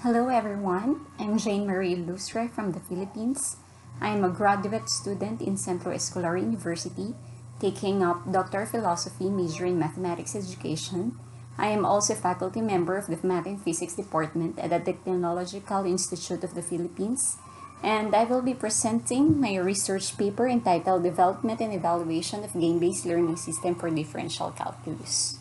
Hello everyone, I'm Jane Marie Ilustre from the Philippines. I am a graduate student in Centro Escolar University, taking up Doctor of Philosophy major in Mathematics Education. I am also a faculty member of the Math and Physics Department at the Technological Institute of the Philippines, and I will be presenting my research paper entitled Development and Evaluation of Game-Based Learning System for Differential Calculus.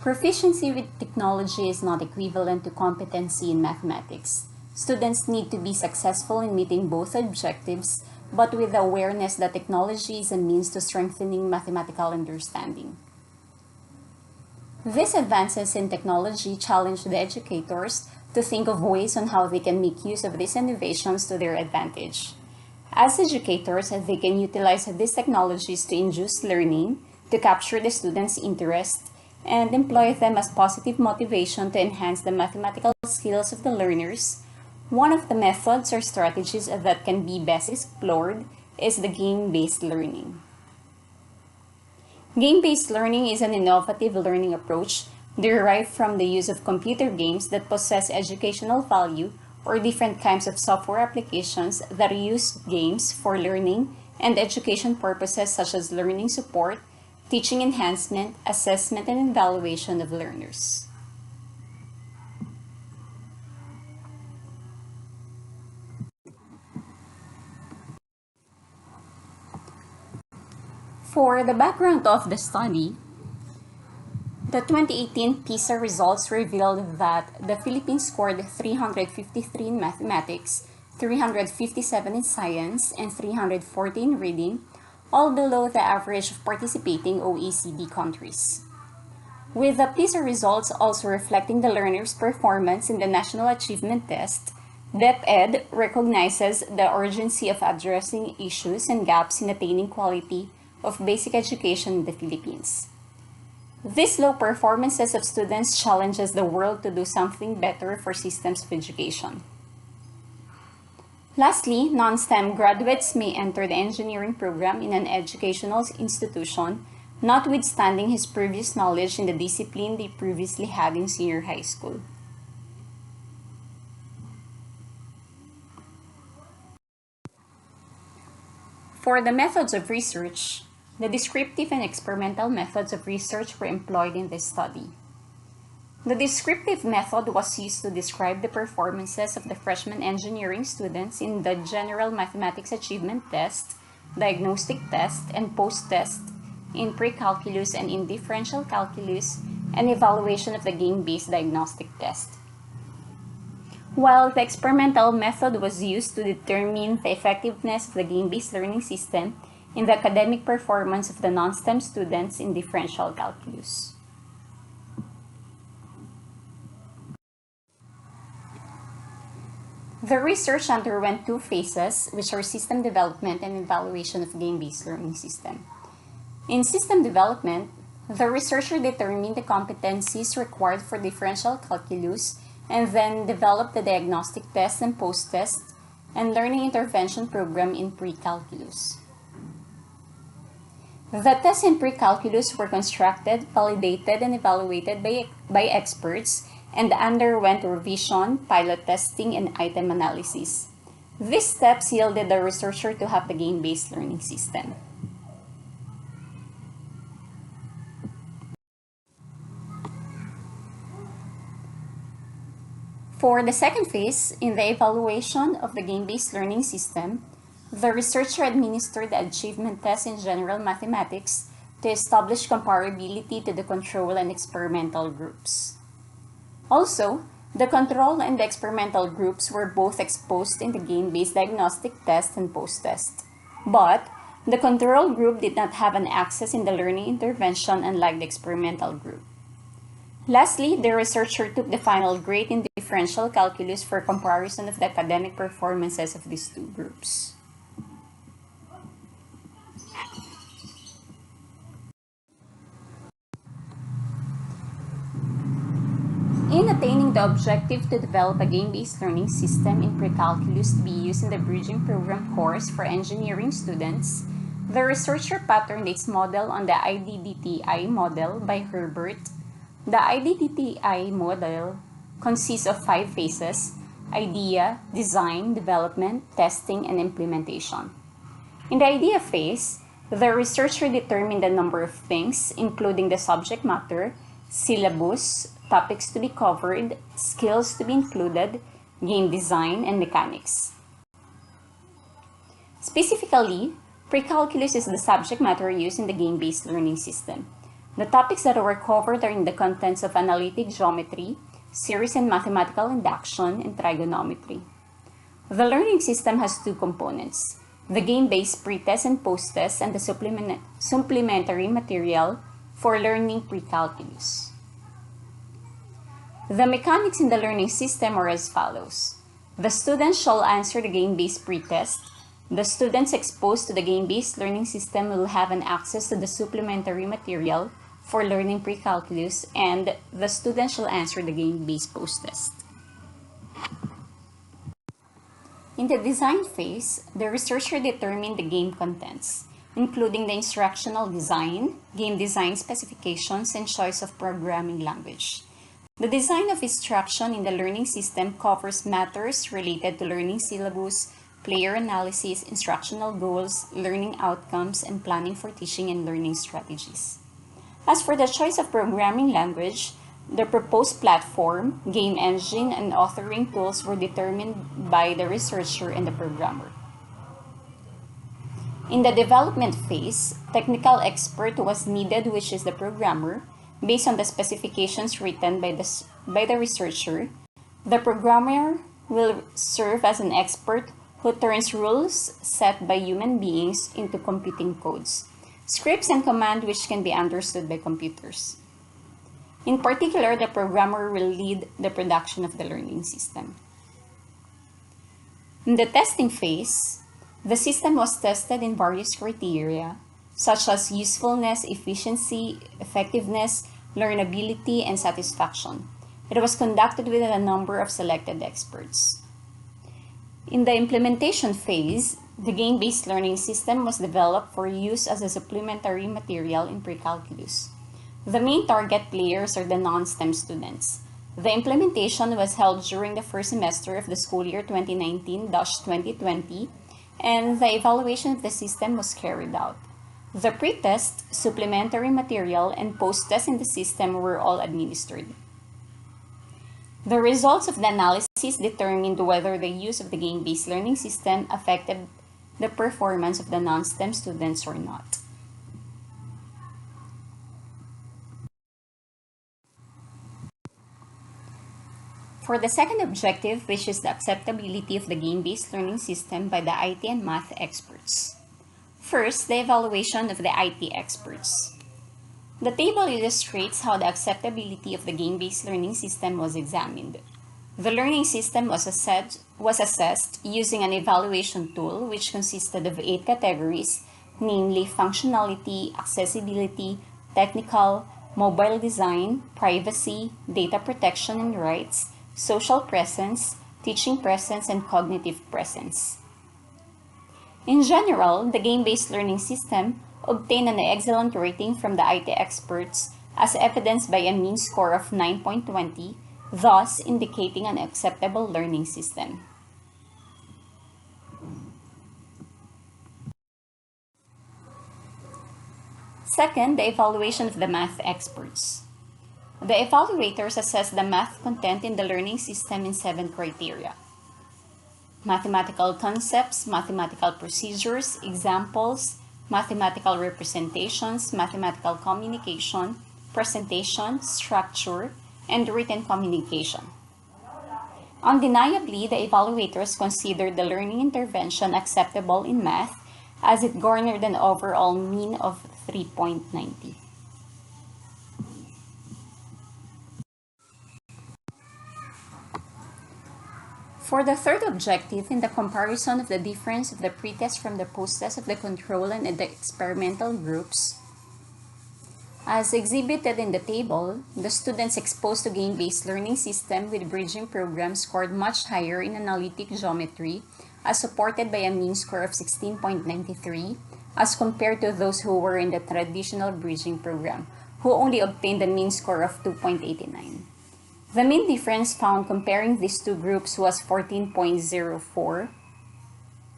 Proficiency with technology is not equivalent to competency in mathematics. Students need to be successful in meeting both objectives, but with the awareness that technology is a means to strengthening mathematical understanding. These advances in technology challenge the educators to think of ways on how they can make use of these innovations to their advantage. As educators, they can utilize these technologies to induce learning, to capture the students' interest, and employ them as positive motivation to enhance the mathematical skills of the learners. One of the methods or strategies that can be best explored is the game-based learning. Game-based learning is an innovative learning approach derived from the use of computer games that possess educational value or different kinds of software applications that use games for learning and education purposes such as learning support, teaching enhancement, assessment, and evaluation of learners. For the background of the study, the 2018 PISA results revealed that the Philippines scored 353 in mathematics, 357 in science, and 340 in reading, all below the average of participating OECD countries. With the PISA results also reflecting the learners' performance in the National Achievement Test, DepEd recognizes the urgency of addressing issues and gaps in attaining quality of basic education in the Philippines. These low performances of students challenges the world to do something better for systems of education. Lastly, non-STEM graduates may enter the engineering program in an educational institution, notwithstanding his previous knowledge in the discipline they previously had in senior high school. For the methods of research, the descriptive and experimental methods of research were employed in this study. The descriptive method was used to describe the performances of the freshman engineering students in the General Mathematics Achievement Test, Diagnostic Test, and Post-Test, in Pre-Calculus and in Differential Calculus, and evaluation of the Game-Based Diagnostic Test. While the experimental method was used to determine the effectiveness of the game-based learning system in the academic performance of the non-STEM students in Differential Calculus. The research underwent two phases, which are system development and evaluation of game-based learning system. In system development, the researcher determined the competencies required for differential calculus and then developed the diagnostic test and post-test and learning intervention program in pre-calculus. The tests in pre-calculus were constructed, validated, and evaluated by experts and underwent revision, pilot testing, and item analysis. These steps yielded the researcher to have the game-based learning system. For the second phase, in the evaluation of the game-based learning system, the researcher administered the achievement test in general mathematics to establish comparability to the control and experimental groups. Also, the control and the experimental groups were both exposed in the game-based diagnostic test and post-test. But the control group did not have an access in the learning intervention unlike the experimental group. Lastly, the researcher took the final grade in differential calculus for comparison of the academic performances of these two groups. In attaining the objective to develop a game-based learning system in pre-calculus to be used in the bridging program course for engineering students, The researcher patterned its model on the IDDTI model by Herbert. The IDDTI model consists of 5 phases: idea, design, development, testing, and implementation. In the idea phase, the researcher determined a number of things, including the subject matter, syllabus, topics to be covered, skills to be included, game design, and mechanics. Specifically, pre-calculus is the subject matter used in the game-based learning system. The topics that were covered are in the contents of analytic geometry, series and mathematical induction, and trigonometry. The learning system has 2 components: the game-based pre-test and post-test, and the supplementary material for learning pre-calculus. The mechanics in the learning system are as follows. The students shall answer the game-based pre-test. The students exposed to the game-based learning system will have an access to the supplementary material for learning pre-calculus, and the students shall answer the game-based post-test. In the design phase, the researcher determined the game contents, including the instructional design, game design specifications, and choice of programming language. The design of instruction in the learning system covers matters related to learning syllabus, player analysis, instructional goals, learning outcomes, and planning for teaching and learning strategies. As for the choice of programming language, the proposed platform, game engine, and authoring tools were determined by the researcher and the programmer. In the development phase, technical expert was needed, which is the programmer, based on the specifications written by the researcher. The programmer will serve as an expert who turns rules set by human beings into computing codes, scripts and commands which can be understood by computers. In particular, the programmer will lead the production of the learning system. In the testing phase, the system was tested in various criteria, such as usefulness, efficiency, effectiveness, learnability, and satisfaction. It was conducted with a number of selected experts. In the implementation phase, the game-based learning system was developed for use as a supplementary material in pre-calculus. The main target players are the non-STEM students. The implementation was held during the first semester of the school year 2019-2020, and the evaluation of the system was carried out. The pre-test, supplementary material, and post-test in the system were all administered. The results of the analysis determined whether the use of the game-based learning system affected the performance of the non-STEM students or not. For the second objective, which is the acceptability of the game-based learning system by the IT and math experts. First, the evaluation of the IT experts. The table illustrates how the acceptability of the game-based learning system was examined. The learning system was assessed using an evaluation tool which consisted of 8 categories, namely functionality, accessibility, technical, mobile design, privacy, data protection and rights, social presence, teaching presence, and cognitive presence. In general, the game-based learning system obtained an excellent rating from the IT experts as evidenced by a mean score of 9.20, thus indicating an acceptable learning system. Second, the evaluation of the math experts. The evaluators assess the math content in the learning system in 7 criteria: mathematical concepts, mathematical procedures, examples, mathematical representations, mathematical communication, presentation, structure, and written communication. Undeniably, the evaluators considered the learning intervention acceptable in math as it garnered an overall mean of 3.90. For the third objective, in the comparison of the difference of the pretest from the posttest of the control and the experimental groups, as exhibited in the table, the students exposed to game-based learning system with bridging programs scored much higher in analytic geometry, as supported by a mean score of 16.93, as compared to those who were in the traditional bridging program, who only obtained a mean score of 2.89. The mean difference found comparing these two groups was 14.04.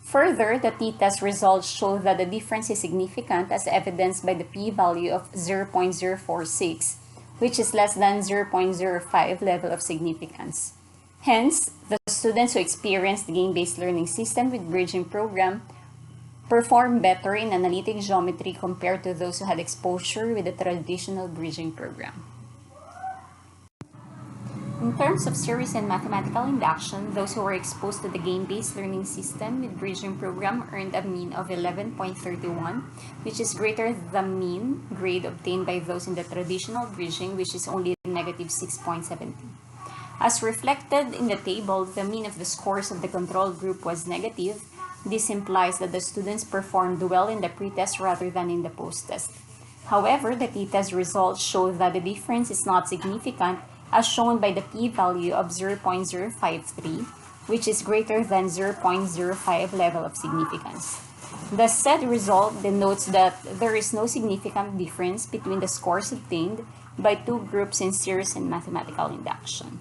Further, the t-test results show that the difference is significant as evidenced by the p-value of 0.046, which is less than 0.05 level of significance. Hence, the students who experienced the game-based learning system with bridging program performed better in analytic geometry compared to those who had exposure with the traditional bridging program. In terms of series and mathematical induction, those who were exposed to the game-based learning system with bridging program earned a mean of 11.31, which is greater than the mean grade obtained by those in the traditional bridging, which is only negative 6.70. As reflected in the table, the mean of the scores of the control group was negative. This implies that the students performed well in the pretest rather than in the post-test. However, the t-test results show that the difference is not significant, as shown by the p-value of 0.053, which is greater than 0.05 level of significance. The said result denotes that there is no significant difference between the scores obtained by two groups in series and mathematical induction.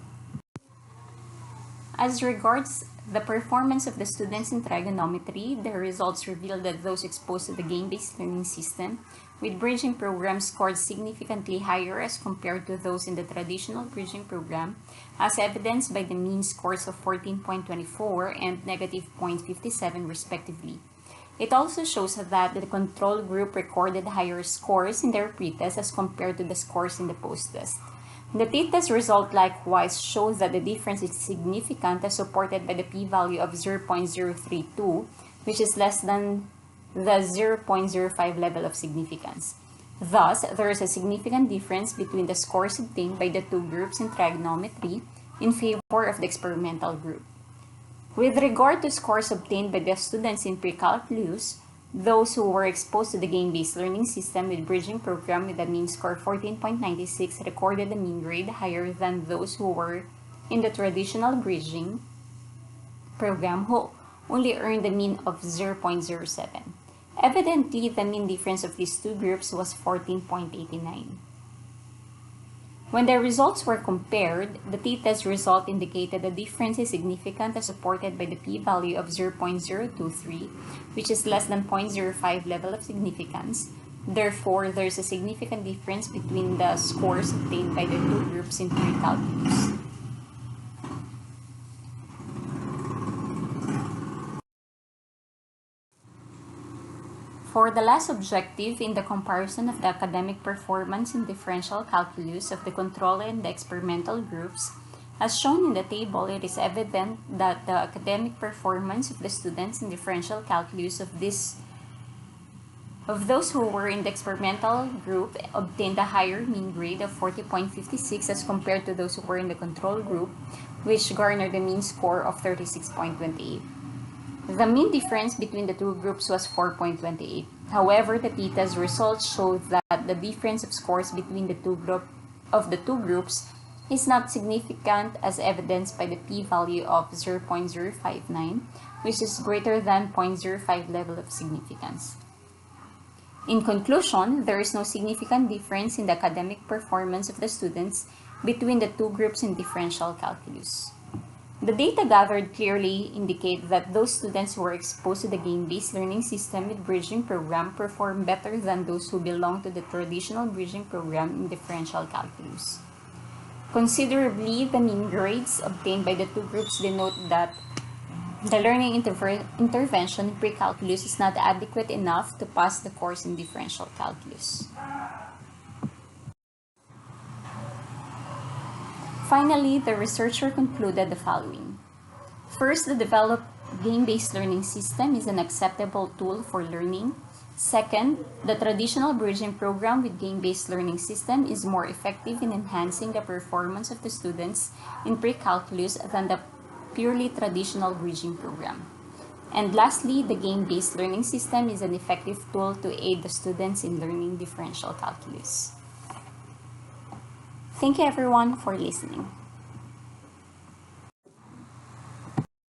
As regards the performance of the students in trigonometry, the results reveal that those exposed to the game-based learning system with bridging program scored significantly higher as compared to those in the traditional bridging program, as evidenced by the mean scores of 14.24 and negative 0.57 respectively. It also shows that the control group recorded higher scores in their pretest as compared to the scores in the post-test. The t-test result likewise shows that the difference is significant as supported by the p-value of 0.032, which is less than the 0.05 level of significance. Thus, there is a significant difference between the scores obtained by the two groups in trigonometry in favor of the experimental group. With regard to scores obtained by the students in pre-calculus, those who were exposed to the game-based learning system with bridging program with a mean score 14.96 recorded a mean grade higher than those who were in the traditional bridging program who only earned a mean of 0.07. Evidently, the mean difference of these two groups was 14.89. When the results were compared, the t-test result indicated the difference is significant as supported by the p-value of 0.023, which is less than 0.05 level of significance. Therefore, there is a significant difference between the scores obtained by the two groups in pre-calculus. For the last objective in the comparison of the academic performance in differential calculus of the control and the experimental groups, as shown in the table, it is evident that the academic performance of the students in differential calculus of those who were in the experimental group obtained a higher mean grade of 40.56 as compared to those who were in the control group, which garnered a mean score of 36.28. The mean difference between the two groups was 4.28. However, the t-test results showed that the difference of scores between the two groups is not significant as evidenced by the p-value of 0.059, which is greater than 0.05 level of significance. In conclusion, there is no significant difference in the academic performance of the students between the two groups in differential calculus. The data gathered clearly indicate that those students who were exposed to the game-based learning system with bridging program perform better than those who belong to the traditional bridging program in differential calculus. Considerably, the mean grades obtained by the two groups denote that the learning intervention in pre-calculus is not adequate enough to pass the course in differential calculus. Finally, the researcher concluded the following. First, the developed game-based learning system is an acceptable tool for learning. Second, the traditional bridging program with game-based learning system is more effective in enhancing the performance of the students in pre-calculus than the purely traditional bridging program. And lastly, the game-based learning system is an effective tool to aid the students in learning differential calculus. Thank you everyone for listening.